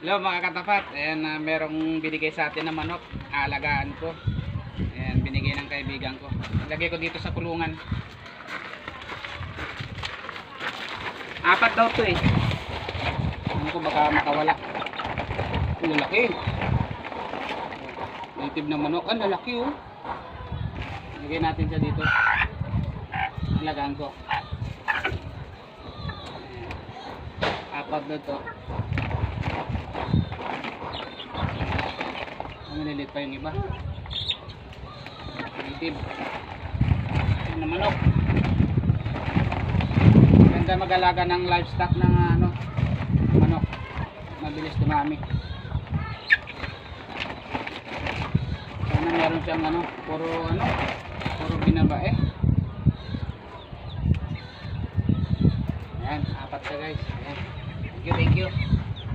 Hello mga katapat, ayan, merong binigay sa atin na manok, aalagaan ko. Ayan, binigay ng kaibigan ko. Lagay ko dito sa kulungan. Apat daw to eh. Ano ko baka makawala. Ang lalaki. Native na manok, ang lalaki oh. Lagay natin siya dito. Alagaan ko. Apat na to. Maliliit pa yung iba. Native. Ano na manok. Ganda mag-alaga ng livestock ng manok. Mabilis dumami. Sana meron siyang puro binabae. Ayan, apat siya guys. Ayan. Thank you.